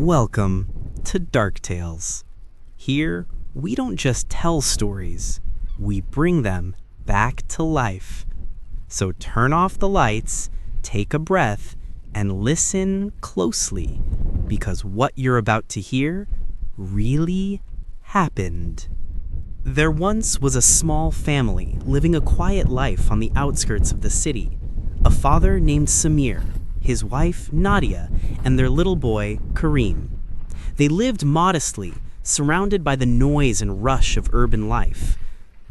Welcome to Dark Tales. Here, we don't just tell stories, we bring them back to life. So turn off the lights, take a breath, and listen closely, because what you're about to hear really happened. There once was a small family living a quiet life on the outskirts of the city. A father named Samir, his wife Nadia, and their little boy Kareem. They lived modestly, surrounded by the noise and rush of urban life.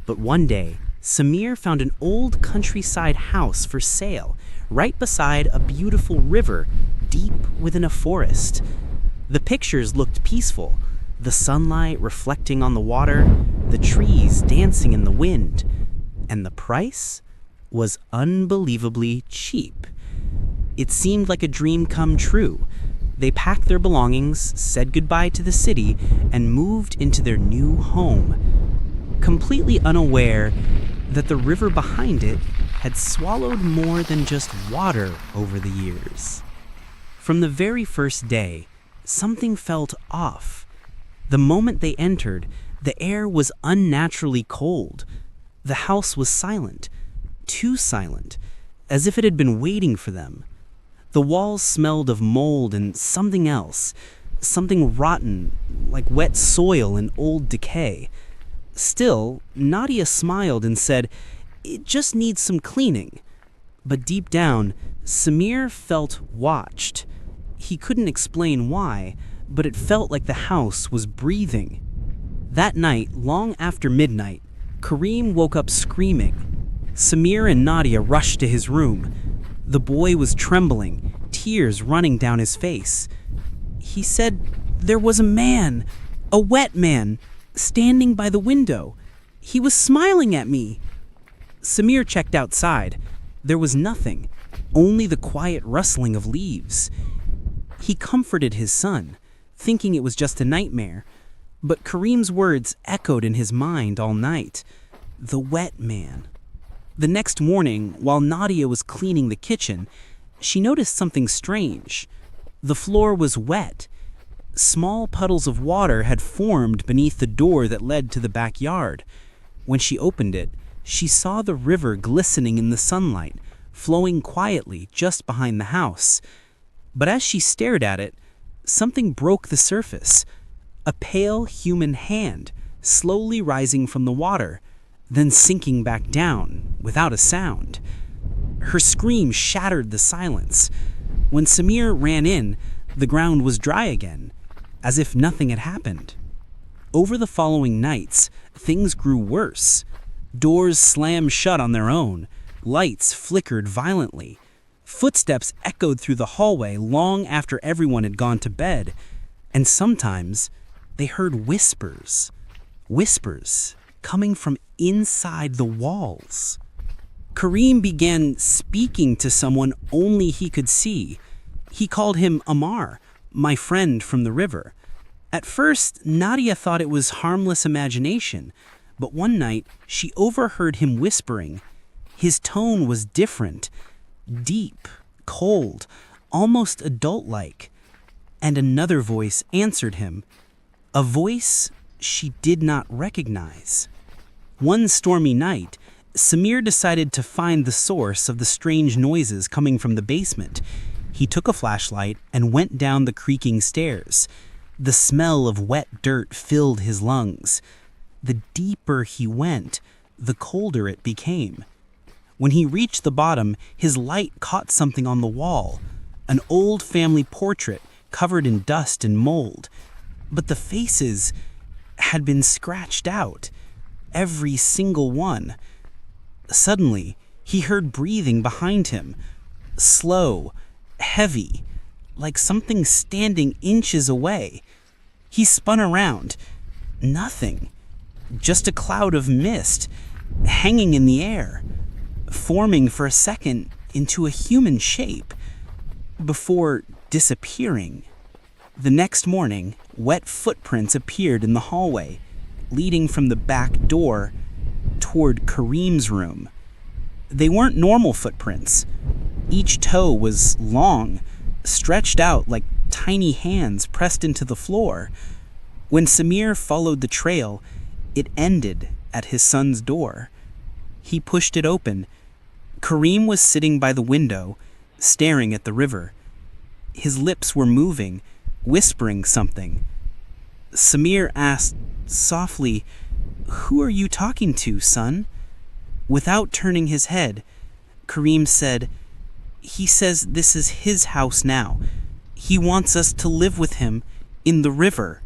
But one day, Samir found an old countryside house for sale right beside a beautiful river deep within a forest. The pictures looked peaceful, the sunlight reflecting on the water, the trees dancing in the wind, and the price was unbelievably cheap. It seemed like a dream come true. They packed their belongings, said goodbye to the city, and moved into their new home, completely unaware that the river behind it had swallowed more than just water over the years. From the very first day, something felt off. The moment they entered, the air was unnaturally cold. The house was silent, too silent, as if it had been waiting for them. The walls smelled of mold and something else, something rotten, like wet soil and old decay. Still, Nadia smiled and said, "It just needs some cleaning." But deep down, Samir felt watched. He couldn't explain why, but it felt like the house was breathing. That night, long after midnight, Kareem woke up screaming. Samir and Nadia rushed to his room. The boy was trembling, tears running down his face. He said there was a man, a wet man, standing by the window. He was smiling at me. Samir checked outside. There was nothing, only the quiet rustling of leaves. He comforted his son, thinking it was just a nightmare. But Kareem's words echoed in his mind all night. The wet man. The next morning, while Nadia was cleaning the kitchen, she noticed something strange. The floor was wet. Small puddles of water had formed beneath the door that led to the backyard. When she opened it, she saw the river glistening in the sunlight, flowing quietly just behind the house. But as she stared at it, something broke the surface. A pale human hand, slowly rising from the water, then sinking back down without a sound. Her scream shattered the silence. When Samir ran in, the ground was dry again, as if nothing had happened. Over the following nights, things grew worse. Doors slammed shut on their own. Lights flickered violently. Footsteps echoed through the hallway long after everyone had gone to bed. And sometimes they heard whispers. Whispers coming from inside the walls. Kareem began speaking to someone only he could see. He called him Amar, my friend from the river. At first, Nadia thought it was harmless imagination, but one night she overheard him whispering. His tone was different, deep, cold, almost adult-like. And another voice answered him, a voice she did not recognize. One stormy night, Samir decided to find the source of the strange noises coming from the basement. He took a flashlight and went down the creaking stairs. The smell of wet dirt filled his lungs. The deeper he went, the colder it became. When he reached the bottom, his light caught something on the wall, an old family portrait covered in dust and mold. But the faces had been scratched out, every single one. Suddenly, he heard breathing behind him, slow, heavy, like something standing inches away. He spun around. Nothing. Just a cloud of mist, hanging in the air, forming for a second into a human shape, before disappearing. The next morning, wet footprints appeared in the hallway, leading from the back door toward Kareem's room. They weren't normal footprints. Each toe was long, stretched out like tiny hands pressed into the floor. When Samir followed the trail, it ended at his son's door. He pushed it open. Kareem was sitting by the window, staring at the river. His lips were moving, whispering something. Samir asked softly, "Who are you talking to, son?" Without turning his head, Kareem said, "He says this is his house now. He wants us to live with him in the river."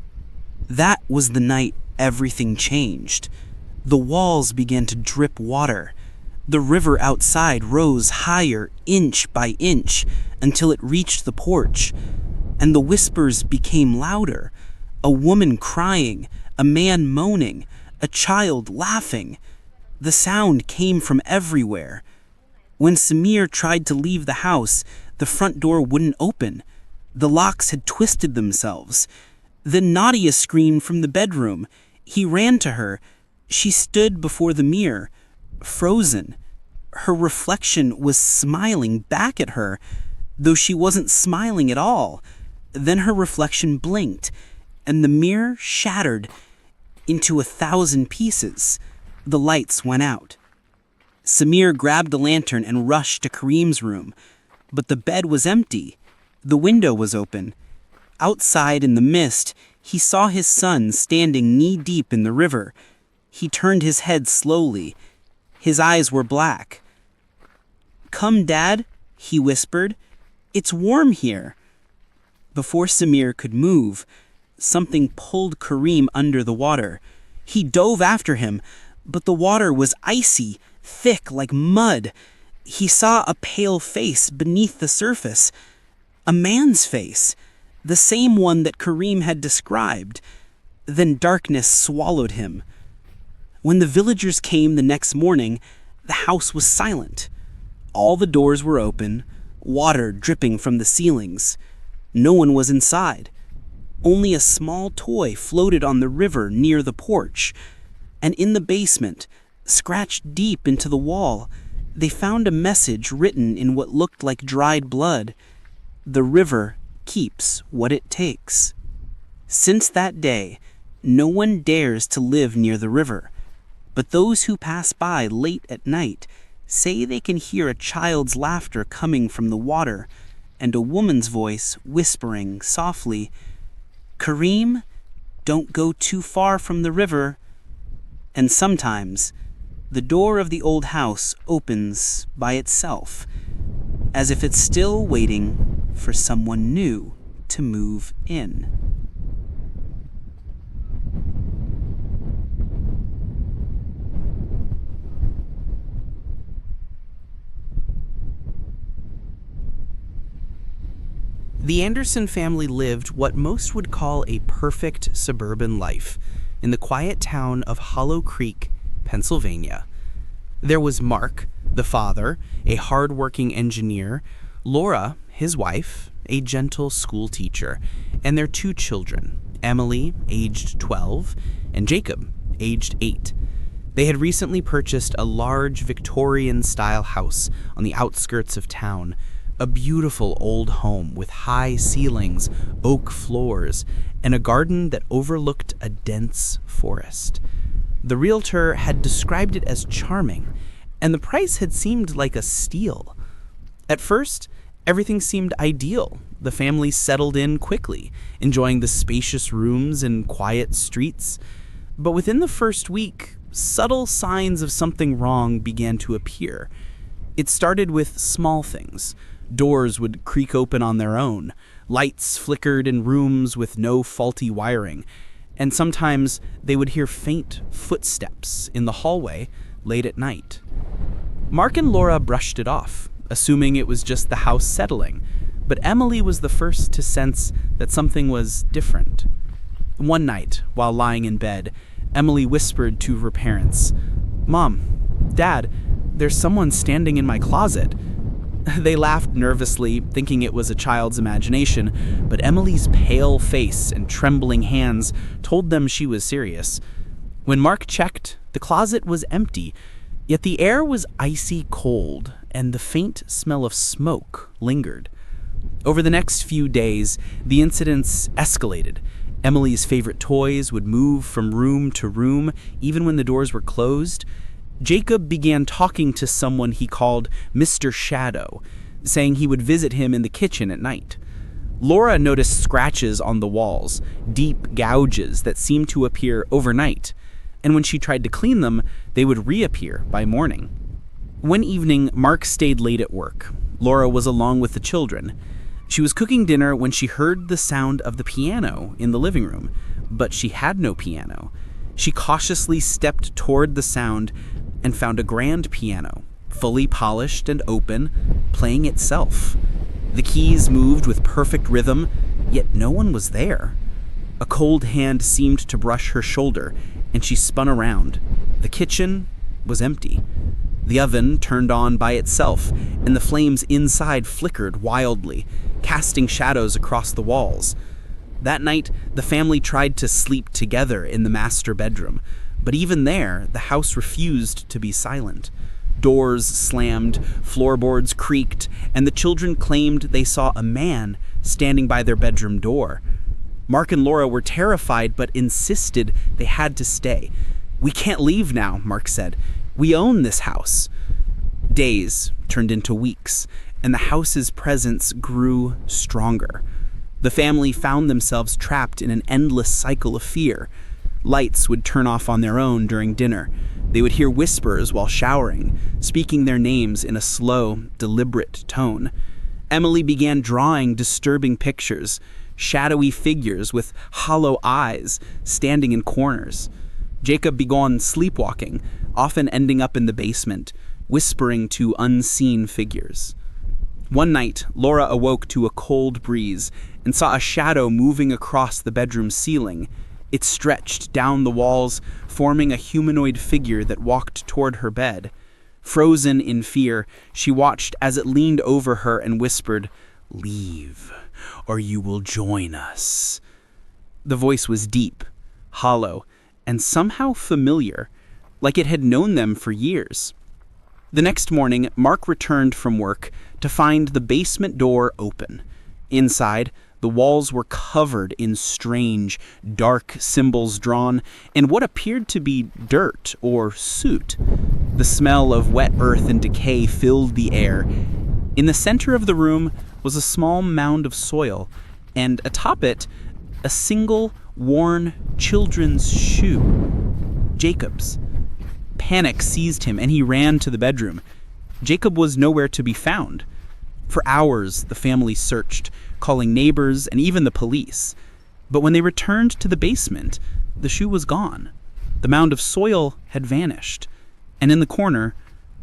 That was the night everything changed. The walls began to drip water. The river outside rose higher inch by inch until it reached the porch, and the whispers became louder. A woman crying, a man moaning, a child laughing. The sound came from everywhere. When Samir tried to leave the house, the front door wouldn't open. The locks had twisted themselves. Then Nadia screamed from the bedroom. He ran to her. She stood before the mirror, frozen. Her reflection was smiling back at her, though she wasn't smiling at all. Then her reflection blinked, and the mirror shattered into 1,000 pieces. The lights went out. Samir grabbed a lantern and rushed to Kareem's room, but the bed was empty. The window was open. Outside in the mist, he saw his son standing knee-deep in the river. He turned his head slowly. His eyes were black. "Come, Dad," he whispered. "It's warm here." Before Samir could move, something pulled Kareem under the water. He dove after him, but the water was icy, thick like mud. He saw a pale face beneath the surface. A man's face, the same one that Kareem had described. Then darkness swallowed him. When the villagers came the next morning, the house was silent. All the doors were open, water dripping from the ceilings. No one was inside. Only a small toy floated on the river near the porch. And in the basement, scratched deep into the wall, they found a message written in what looked like dried blood. "The river keeps what it takes." Since that day, no one dares to live near the river, but those who pass by late at night say they can hear a child's laughter coming from the water and a woman's voice whispering softly, "Kareem, don't go too far from the river." And sometimes, the door of the old house opens by itself, as if it's still waiting for someone new to move in. The Anderson family lived what most would call a perfect suburban life in the quiet town of Hollow Creek, Pennsylvania. There was Mark, the father, a hard-working engineer, Laura, his wife, a gentle school teacher, and their 2 children, Emily, aged 12, and Jacob, aged 8. They had recently purchased a large Victorian-style house on the outskirts of town, a beautiful old home with high ceilings, oak floors, and a garden that overlooked a dense forest. The realtor had described it as charming, and the price had seemed like a steal. At first, everything seemed ideal. The family settled in quickly, enjoying the spacious rooms and quiet streets. But within the first week, subtle signs of something wrong began to appear. It started with small things. Doors would creak open on their own, lights flickered in rooms with no faulty wiring, and sometimes they would hear faint footsteps in the hallway late at night. Mark and Laura brushed it off, assuming it was just the house settling, but Emily was the first to sense that something was different. One night, while lying in bed, Emily whispered to her parents, "Mom, Dad, there's someone standing in my closet." They laughed nervously, thinking it was a child's imagination, but Emily's pale face and trembling hands told them she was serious. When Mark checked, the closet was empty, yet the air was icy cold, and the faint smell of smoke lingered. Over the next few days, the incidents escalated. Emily's favorite toys would move from room to room, even when the doors were closed. Jacob began talking to someone he called Mr. Shadow, saying he would visit him in the kitchen at night. Laura noticed scratches on the walls, deep gouges that seemed to appear overnight, and when she tried to clean them, they would reappear by morning. One evening, Mark stayed late at work. Laura was along with the children. She was cooking dinner when she heard the sound of the piano in the living room, but she had no piano. She cautiously stepped toward the sound and found a grand piano, fully polished and open, playing itself. The keys moved with perfect rhythm, yet no one was there. A cold hand seemed to brush her shoulder, and she spun around. The kitchen was empty. The oven turned on by itself, and the flames inside flickered wildly, casting shadows across the walls. That night, the family tried to sleep together in the master bedroom, but even there, the house refused to be silent. Doors slammed, floorboards creaked, and the children claimed they saw a man standing by their bedroom door. Mark and Laura were terrified, but insisted they had to stay. "We can't leave now," Mark said. "We own this house." Days turned into weeks, and the house's presence grew stronger. The family found themselves trapped in an endless cycle of fear. Lights would turn off on their own during dinner. They would hear whispers while showering, speaking their names in a slow, deliberate tone. Emily began drawing disturbing pictures, shadowy figures with hollow eyes standing in corners. Jacob began sleepwalking, often ending up in the basement, whispering to unseen figures. One night, Laura awoke to a cold breeze and saw a shadow moving across the bedroom ceiling. It stretched down the walls, forming a humanoid figure that walked toward her bed. Frozen in fear, she watched as it leaned over her and whispered, "Leave, or you will join us." The voice was deep, hollow, and somehow familiar, like it had known them for years. The next morning, Mark returned from work to find the basement door open. Inside, the walls were covered in strange, dark symbols drawn in what appeared to be dirt or soot. The smell of wet earth and decay filled the air. In the center of the room was a small mound of soil, and atop it, a single, worn children's shoe. Jacob's. Panic seized him, and he ran to the bedroom. Jacob was nowhere to be found. For hours, the family searched, calling neighbors and even the police. But when they returned to the basement, the shoe was gone. The mound of soil had vanished. And in the corner,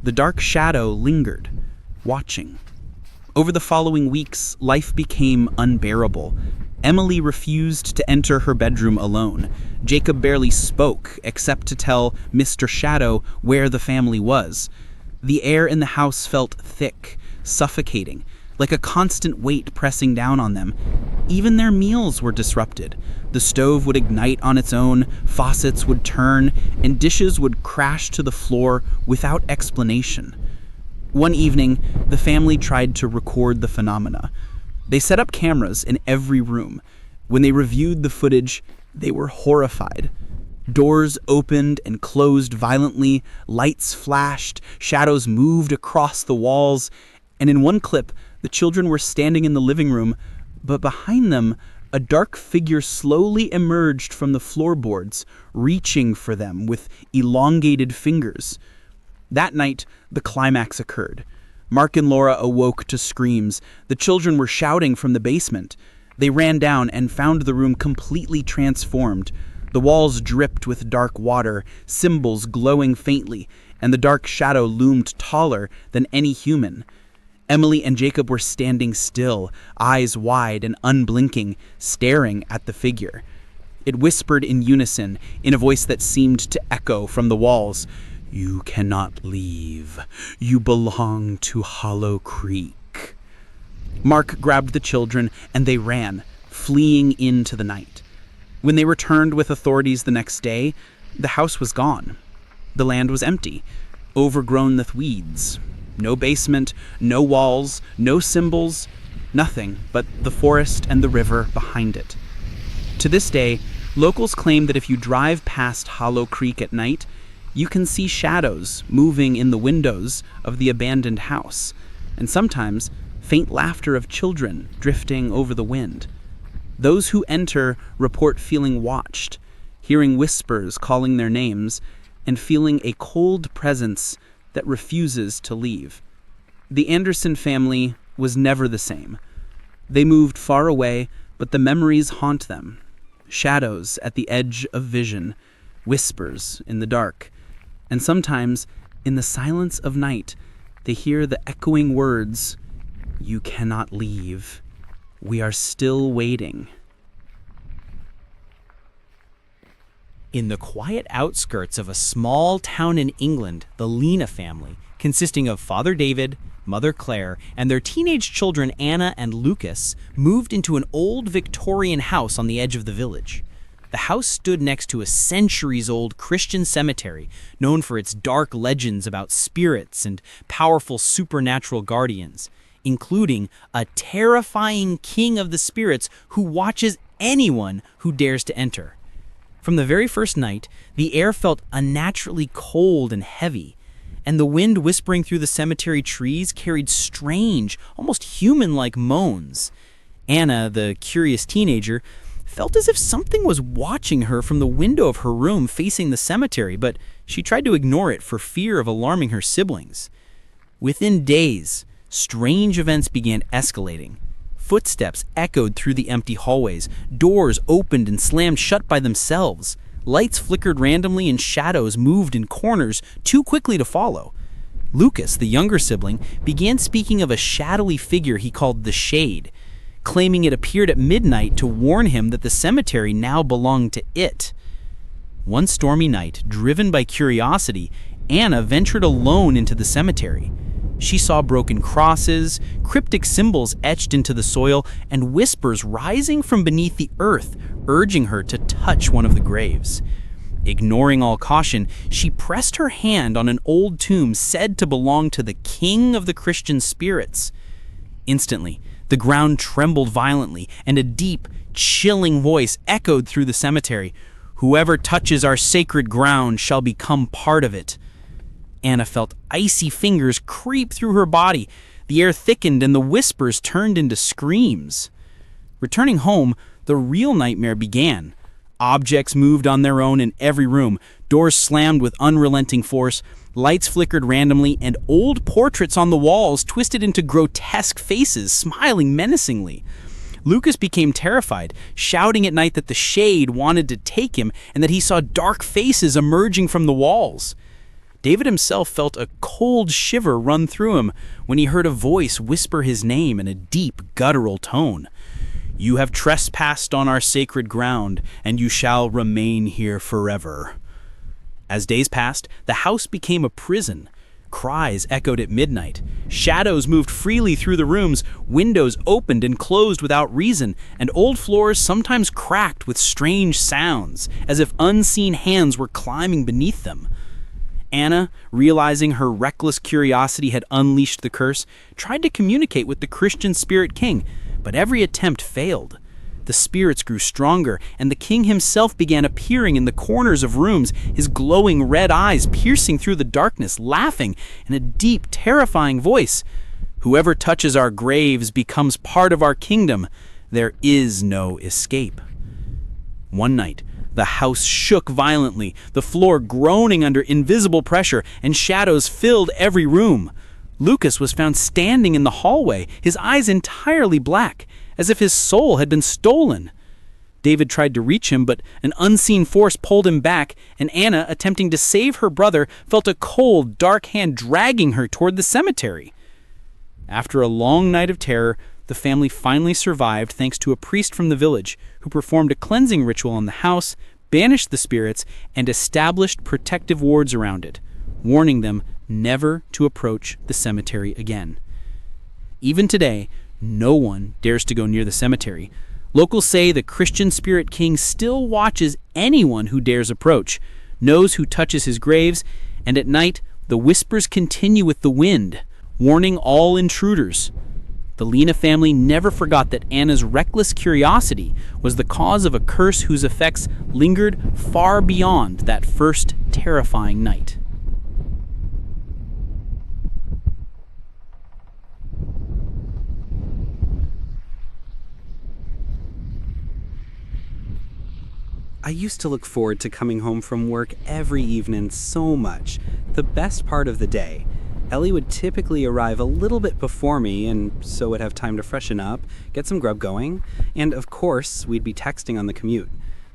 the dark shadow lingered, watching. Over the following weeks, life became unbearable. Emily refused to enter her bedroom alone. Jacob barely spoke, except to tell Mr. Shadow where the family was. The air in the house felt thick, suffocating, like a constant weight pressing down on them. Even their meals were disrupted. The stove would ignite on its own, faucets would turn, and dishes would crash to the floor without explanation. One evening, the family tried to record the phenomena. They set up cameras in every room. When they reviewed the footage, they were horrified. Doors opened and closed violently, lights flashed, shadows moved across the walls, and in one clip, the children were standing in the living room, but behind them, a dark figure slowly emerged from the floorboards, reaching for them with elongated fingers. That night, the climax occurred. Mark and Laura awoke to screams. The children were shouting from the basement. They ran down and found the room completely transformed. The walls dripped with dark water, symbols glowing faintly, and the dark shadow loomed taller than any human. Emily and Jacob were standing still, eyes wide and unblinking, staring at the figure. It whispered in unison, in a voice that seemed to echo from the walls, "You cannot leave. You belong to Hollow Creek." Mark grabbed the children and they ran, fleeing into the night. When they returned with authorities the next day, the house was gone. The land was empty, overgrown with weeds. No basement, no walls, no symbols, Nothing but the forest and the river behind it. To this day, locals claim that if you drive past Hollow Creek at night, you can see shadows moving in the windows of the abandoned house, and sometimes faint laughter of children drifting over the wind. Those who enter report feeling watched, hearing whispers calling their names, and feeling a cold presence that refuses to leave. The Anderson family was never the same. They moved far away, but the memories haunt them. Shadows at the edge of vision, whispers in the dark, and sometimes, in the silence of night, they hear the echoing words, "You cannot leave. We are still waiting." In the quiet outskirts of a small town in England, the Lena family, consisting of Father David, Mother Claire, and their teenage children Anna and Lucas, moved into an old Victorian house on the edge of the village. The house stood next to a centuries-old Christian cemetery known for its dark legends about spirits and powerful supernatural guardians, including a terrifying king of the spirits who watches anyone who dares to enter. From the very first night, the air felt unnaturally cold and heavy, and the wind whispering through the cemetery trees carried strange, almost human-like moans. Anna, the curious teenager, felt as if something was watching her from the window of her room facing the cemetery, but she tried to ignore it for fear of alarming her siblings. Within days, strange events began escalating. Footsteps echoed through the empty hallways, doors opened and slammed shut by themselves. Lights flickered randomly and shadows moved in corners too quickly to follow. Lucas, the younger sibling, began speaking of a shadowy figure he called the Shade, claiming it appeared at midnight to warn him that the cemetery now belonged to it. One stormy night, driven by curiosity, Anna ventured alone into the cemetery. She saw broken crosses, cryptic symbols etched into the soil, and whispers rising from beneath the earth, urging her to touch one of the graves. Ignoring all caution, she pressed her hand on an old tomb said to belong to the king of the Christian spirits. Instantly, the ground trembled violently, and a deep, chilling voice echoed through the cemetery. "Whoever touches our sacred ground shall become part of it." Anna felt icy fingers creep through her body. The air thickened and the whispers turned into screams. Returning home, the real nightmare began. Objects moved on their own in every room, doors slammed with unrelenting force, lights flickered randomly, and old portraits on the walls twisted into grotesque faces, smiling menacingly. Lucas became terrified, shouting at night that the Shade wanted to take him and that he saw dark faces emerging from the walls. David himself felt a cold shiver run through him when he heard a voice whisper his name in a deep, guttural tone. "You have trespassed on our sacred ground, and you shall remain here forever." As days passed, the house became a prison. Cries echoed at midnight. Shadows moved freely through the rooms, windows opened and closed without reason, and old floors sometimes cracked with strange sounds, as if unseen hands were climbing beneath them. Anna, realizing her reckless curiosity had unleashed the curse, tried to communicate with the Christian spirit king, but every attempt failed. The spirits grew stronger, and the king himself began appearing in the corners of rooms, his glowing red eyes piercing through the darkness, laughing in a deep, terrifying voice. "Whoever touches our graves becomes part of our kingdom. There is no escape." One night, the house shook violently, the floor groaning under invisible pressure, and shadows filled every room. Lucas was found standing in the hallway, his eyes entirely black, as if his soul had been stolen. David tried to reach him, but an unseen force pulled him back, and Anna, attempting to save her brother, felt a cold, dark hand dragging her toward the cemetery. After a long night of terror, the family finally survived thanks to a priest from the village who performed a cleansing ritual on the house, banished the spirits, and established protective wards around it, warning them never to approach the cemetery again. Even today, no one dares to go near the cemetery. Locals say the Christian spirit king still watches anyone who dares approach, knows who touches his graves, and at night the whispers continue with the wind, warning all intruders. The Lena family never forgot that Anna's reckless curiosity was the cause of a curse whose effects lingered far beyond that first terrifying night. I used to look forward to coming home from work every evening so much. The best part of the day. Ellie would typically arrive a little bit before me, and so would have time to freshen up, get some grub going, and of course, we'd be texting on the commute.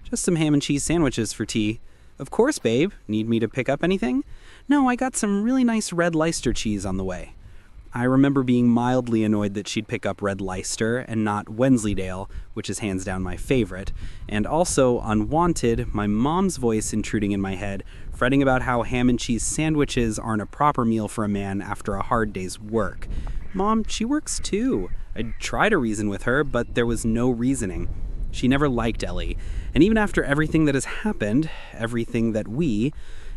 Just some ham and cheese sandwiches for tea. Of course, babe. Need me to pick up anything? No, I got some really nice red Leicester cheese on the way. I remember being mildly annoyed that she'd pick up red Leicester and not Wensleydale, which is hands down my favorite, and also, unwanted, my mom's voice intruding in my head, fretting about how ham and cheese sandwiches aren't a proper meal for a man after a hard day's work. Mom, she works too. I'd try to reason with her, but there was no reasoning. She never liked Ellie, and even after everything that has happened, everything that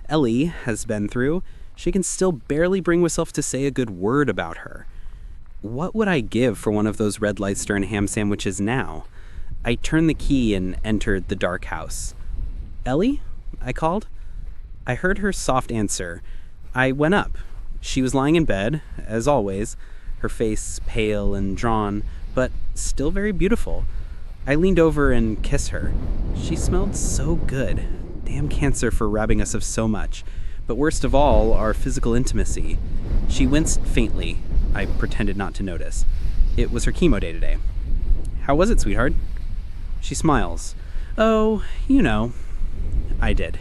Ellie, has been through, she can still barely bring herself to say a good word about her. What would I give for one of those red Leicester and ham sandwiches now? I turned the key and entered the dark house. Ellie? I called. I heard her soft answer. I went up. She was lying in bed, as always, her face pale and drawn, but still very beautiful. I leaned over and kissed her. She smelled so good. Damn cancer for robbing us of so much. But worst of all, our physical intimacy. She winced faintly. I pretended not to notice. It was her chemo day today. How was it, sweetheart? She smiles. Oh, you know. I did.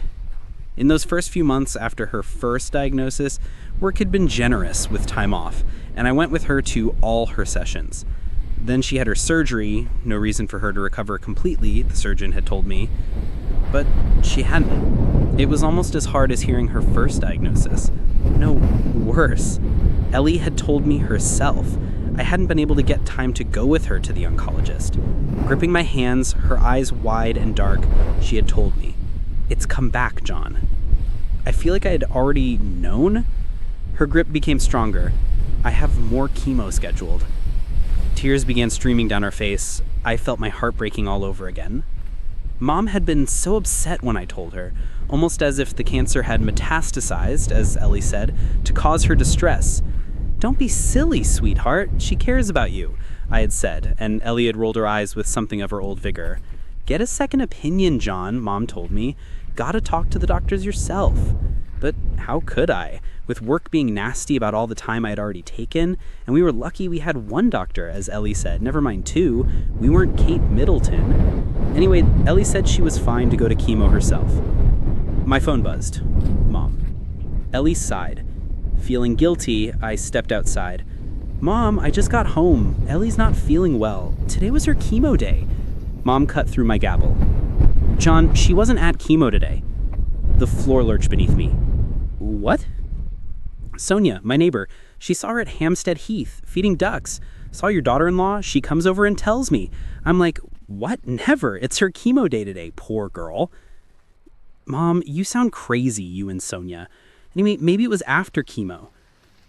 In those first few months after her first diagnosis, work had been generous with time off, and I went with her to all her sessions. Then she had her surgery, no reason for her to recover completely, the surgeon had told me. But she hadn't. It was almost as hard as hearing her first diagnosis. No, worse. Ellie had told me herself. I hadn't been able to get time to go with her to the oncologist. Gripping my hands, her eyes wide and dark, she had told me, "It's come back, John." I feel like I had already known. Her grip became stronger. I have more chemo scheduled. Tears began streaming down her face. I felt my heart breaking all over again. Mom had been so upset when I told her, almost as if the cancer had metastasized, as Ellie said, to cause her distress. "Don't be silly, sweetheart. She cares about you," I had said, and Ellie had rolled her eyes with something of her old vigor. "Get a second opinion, John," Mom told me. "Gotta talk to the doctors yourself." But how could I, with work being nasty about all the time I had already taken, and we were lucky we had one doctor, as Ellie said, never mind two. We weren't Kate Middleton. Anyway, Ellie said she was fine to go to chemo herself. My phone buzzed. Mom. Ellie sighed. Feeling guilty, I stepped outside. "Mom, I just got home. Ellie's not feeling well. Today was her chemo day." Mom cut through my gabble. "John, she wasn't at chemo today." The floor lurched beneath me. "What?" "Sonia, my neighbor, she saw her at Hampstead Heath, feeding ducks. Saw your daughter-in-law, she comes over and tells me. I'm like, what? Never. It's her chemo day today, poor girl." "Mom, you sound crazy, you and Sonia. Anyway, maybe it was after chemo."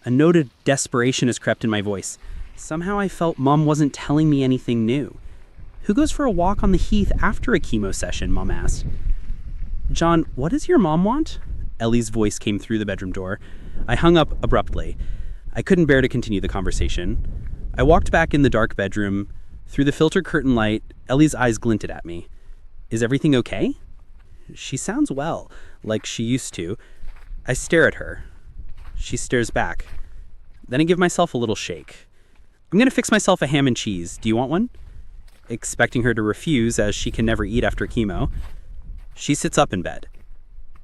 A note of desperation has crept in my voice. Somehow I felt Mom wasn't telling me anything new. "Who goes for a walk on the heath after a chemo session?" Mom asked. "John, what does your mom want?" Ellie's voice came through the bedroom door. I hung up abruptly. I couldn't bear to continue the conversation. I walked back in the dark bedroom. Through the filtered curtain light, Ellie's eyes glinted at me. "Is everything okay?" She sounds well, like she used to. I stare at her. She stares back. Then I give myself a little shake. "I'm going to fix myself a ham and cheese. Do you want one?" Expecting her to refuse, as she can never eat after chemo. She sits up in bed.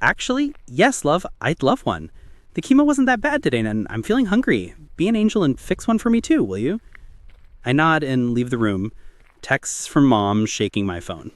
"Actually, yes, love, I'd love one. The chemo wasn't that bad today, and I'm feeling hungry. Be an angel and fix one for me too, will you?" I nod and leave the room, texts from Mom shaking my phone.